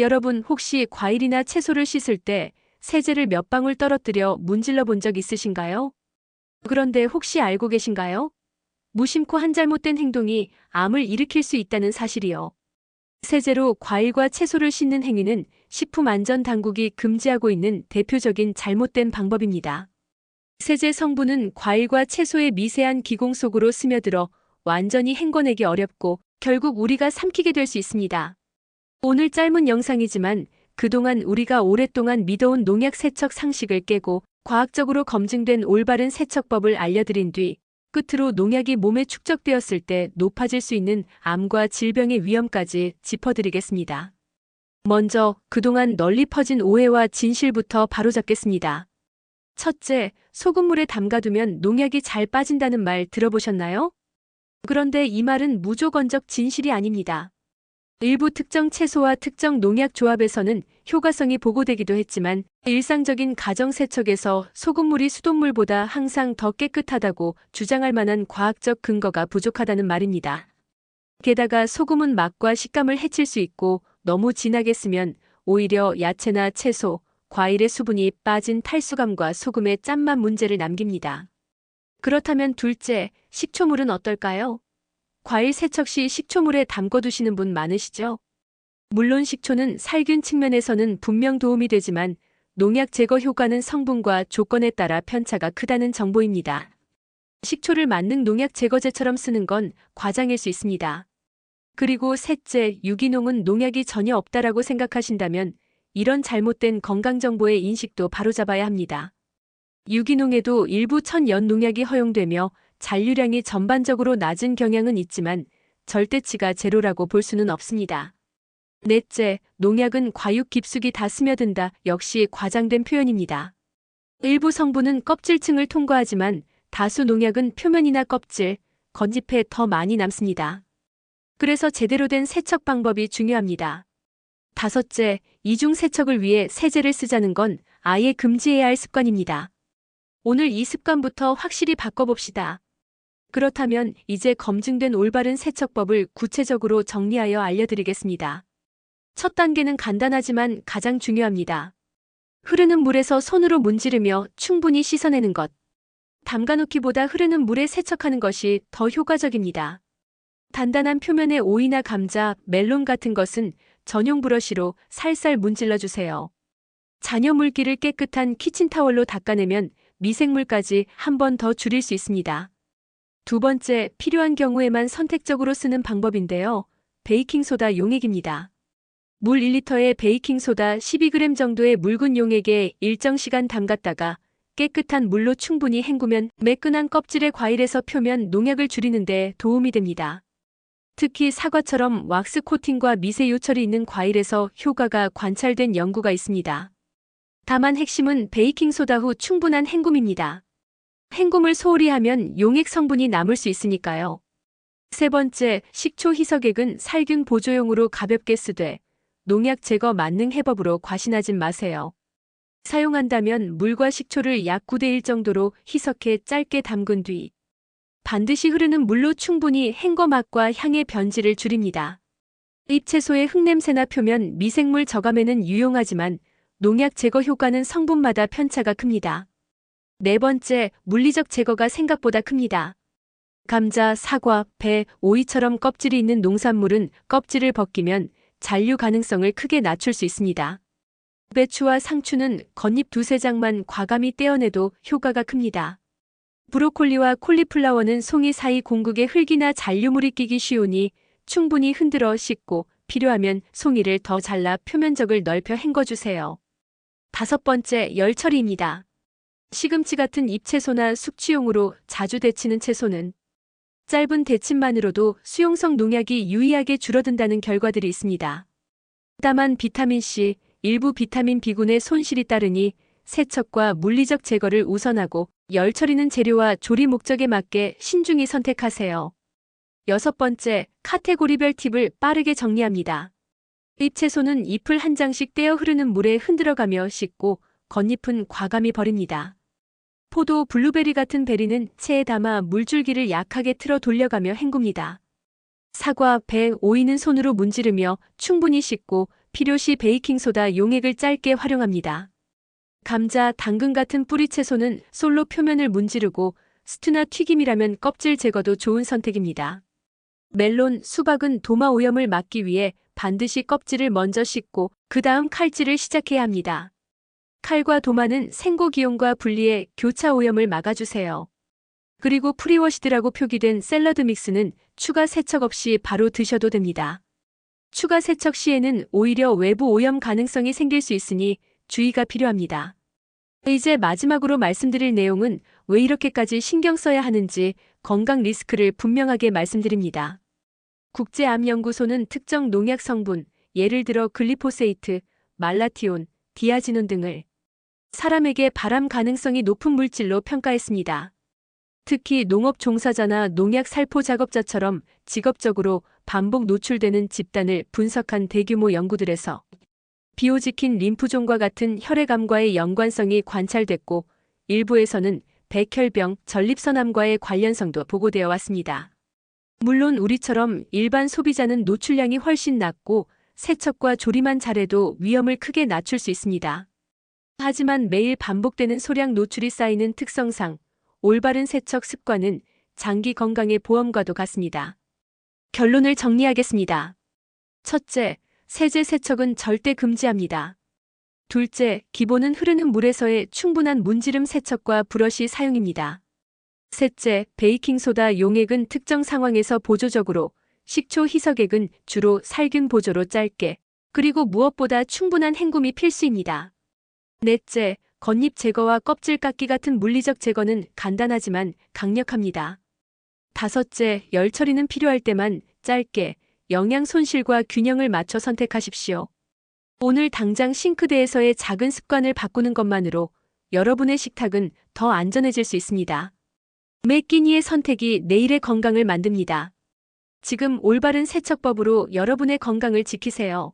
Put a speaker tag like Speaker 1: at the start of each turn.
Speaker 1: 여러분 혹시 과일이나 채소를 씻을 때 세제를 몇 방울 떨어뜨려 문질러 본 적 있으신가요? 그런데 혹시 알고 계신가요? 무심코 한 잘못된 행동이 암을 일으킬 수 있다는 사실이요. 세제로 과일과 채소를 씻는 행위는 식품안전당국이 금지하고 있는 대표적인 잘못된 방법입니다. 세제 성분은 과일과 채소의 미세한 기공 속으로 스며들어 완전히 헹궈내기 어렵고 결국 우리가 삼키게 될 수 있습니다. 오늘 짧은 영상이지만 그동안 우리가 오랫동안 믿어온 농약 세척 상식을 깨고 과학적으로 검증된 올바른 세척법을 알려드린 뒤 끝으로 농약이 몸에 축적되었을 때 높아질 수 있는 암과 질병의 위험까지 짚어드리겠습니다. 먼저 그동안 널리 퍼진 오해와 진실부터 바로잡겠습니다. 첫째, 소금물에 담가두면 농약이 잘 빠진다는 말 들어보셨나요? 그런데 이 말은 무조건적 진실이 아닙니다. 일부 특정 채소와 특정 농약 조합에서는 효과성이 보고되기도 했지만 일상적인 가정 세척에서 소금물이 수돗물보다 항상 더 깨끗하다고 주장할 만한 과학적 근거가 부족하다는 말입니다. 게다가 소금은 맛과 식감을 해칠 수 있고 너무 진하게 쓰면 오히려 야채나 채소, 과일의 수분이 빠진 탈수감과 소금의 짠맛 문제를 남깁니다. 그렇다면 둘째, 식초물은 어떨까요? 과일 세척 시 식초물에 담궈두시는 분 많으시죠? 물론 식초는 살균 측면에서는 분명 도움이 되지만 농약 제거 효과는 성분과 조건에 따라 편차가 크다는 정보입니다. 식초를 만능 농약 제거제처럼 쓰는 건 과장일 수 있습니다. 그리고 셋째, 유기농은 농약이 전혀 없다라고 생각하신다면 이런 잘못된 건강정보의 인식도 바로잡아야 합니다. 유기농에도 일부 천연 농약이 허용되며 잔류량이 전반적으로 낮은 경향은 있지만 절대치가 제로라고 볼 수는 없습니다. 넷째, 농약은 과육 깊숙이 다 스며든다. 역시 과장된 표현입니다. 일부 성분은 껍질층을 통과하지만 다수 농약은 표면이나 껍질, 건집에 더 많이 남습니다. 그래서 제대로 된 세척 방법이 중요합니다. 다섯째, 이중 세척을 위해 세제를 쓰자는 건 아예 금지해야 할 습관입니다. 오늘 이 습관부터 확실히 바꿔봅시다. 그렇다면 이제 검증된 올바른 세척법을 구체적으로 정리하여 알려드리겠습니다. 첫 단계는 간단하지만 가장 중요합니다. 흐르는 물에서 손으로 문지르며 충분히 씻어내는 것. 담가놓기보다 흐르는 물에 세척하는 것이 더 효과적입니다. 단단한 표면에 오이나 감자, 멜론 같은 것은 전용 브러쉬로 살살 문질러 주세요. 잔여 물기를 깨끗한 키친타월로 닦아내면 미생물까지 한 번 더 줄일 수 있습니다. 두 번째, 필요한 경우에만 선택적으로 쓰는 방법인데요. 베이킹소다 용액입니다. 물 1리터에 베이킹소다 12g 정도의 묽은 용액에 일정 시간 담갔다가 깨끗한 물로 충분히 헹구면 매끈한 껍질의 과일에서 표면 농약을 줄이는 데 도움이 됩니다. 특히 사과처럼 왁스 코팅과 미세 요철이 있는 과일에서 효과가 관찰된 연구가 있습니다. 다만 핵심은 베이킹소다 후 충분한 헹굼입니다. 헹굼을 소홀히 하면 용액 성분이 남을 수 있으니까요. 세 번째, 식초 희석액은 살균 보조용으로 가볍게 쓰되 농약 제거 만능 해법으로 과신하진 마세요. 사용한다면 물과 식초를 약 9대1 정도로 희석해 짧게 담근 뒤 반드시 흐르는 물로 충분히 헹궈 맛과 향의 변질을 줄입니다. 잎채소의 흙냄새나 표면 미생물 저감에는 유용하지만 농약 제거 효과는 성분마다 편차가 큽니다. 네 번째, 물리적 제거가 생각보다 큽니다. 감자, 사과, 배, 오이처럼 껍질이 있는 농산물은 껍질을 벗기면 잔류 가능성을 크게 낮출 수 있습니다. 배추와 상추는 겉잎 두세 장만 과감히 떼어내도 효과가 큽니다. 브로콜리와 콜리플라워는 송이 사이 공극에 흙이나 잔류물이 끼기 쉬우니 충분히 흔들어 씻고 필요하면 송이를 더 잘라 표면적을 넓혀 헹궈주세요. 다섯 번째, 열 처리입니다. 시금치 같은 잎채소나 숙취용으로 자주 데치는 채소는 짧은 데침만으로도 수용성 농약이 유의하게 줄어든다는 결과들이 있습니다. 다만 비타민C, 일부 비타민 B군의 손실이 따르니 세척과 물리적 제거를 우선하고 열 처리는 재료와 조리 목적에 맞게 신중히 선택하세요. 여섯 번째, 카테고리별 팁을 빠르게 정리합니다. 잎채소는 잎을 한 장씩 떼어 흐르는 물에 흔들어가며 씻고 겉잎은 과감히 버립니다. 포도, 블루베리 같은 베리는 체에 담아 물줄기를 약하게 틀어 돌려가며 헹굽니다. 사과, 배, 오이는 손으로 문지르며 충분히 씻고 필요시 베이킹소다 용액을 짧게 활용합니다. 감자, 당근 같은 뿌리 채소는 솔로 표면을 문지르고 스튜나 튀김이라면 껍질 제거도 좋은 선택입니다. 멜론, 수박은 도마 오염을 막기 위해 반드시 껍질을 먼저 씻고 그 다음 칼질을 시작해야 합니다. 칼과 도마는 생고 기온과 분리해 교차 오염을 막아주세요. 그리고 프리워시드라고 표기된 샐러드 믹스는 추가 세척 없이 바로 드셔도 됩니다. 추가 세척 시에는 오히려 외부 오염 가능성이 생길 수 있으니 주의가 필요합니다. 이제 마지막으로 말씀드릴 내용은 왜 이렇게까지 신경 써야 하는지 건강 리스크를 분명하게 말씀드립니다. 국제암연구소는 특정 농약 성분, 예를 들어 글리포세이트, 말라티온, 디아지논 등을 사람에게 발암 가능성이 높은 물질로 평가했습니다. 특히 농업 종사자나 농약 살포 작업자처럼 직업적으로 반복 노출되는 집단을 분석한 대규모 연구들에서 비오지킨 림프종과 같은 혈액암과의 연관성이 관찰됐고 일부에서는 백혈병, 전립선암과의 관련성도 보고되어 왔습니다. 물론 우리처럼 일반 소비자는 노출량이 훨씬 낮고 세척과 조리만 잘해도 위험을 크게 낮출 수 있습니다. 하지만 매일 반복되는 소량 노출이 쌓이는 특성상 올바른 세척 습관은 장기 건강의 보험과도 같습니다. 결론을 정리하겠습니다. 첫째, 세제 세척은 절대 금지합니다. 둘째, 기본은 흐르는 물에서의 충분한 문지름 세척과 브러쉬 사용입니다. 셋째, 베이킹소다 용액은 특정 상황에서 보조적으로, 식초 희석액은 주로 살균 보조로 짧게, 그리고 무엇보다 충분한 헹굼이 필수입니다. 넷째, 겉잎 제거와 껍질 깎기 같은 물리적 제거는 간단하지만 강력합니다. 다섯째, 열 처리는 필요할 때만 짧게, 영양 손실과 균형을 맞춰 선택하십시오. 오늘 당장 싱크대에서의 작은 습관을 바꾸는 것만으로 여러분의 식탁은 더 안전해질 수 있습니다. 매 끼니의 선택이 내일의 건강을 만듭니다. 지금 올바른 세척법으로 여러분의 건강을 지키세요.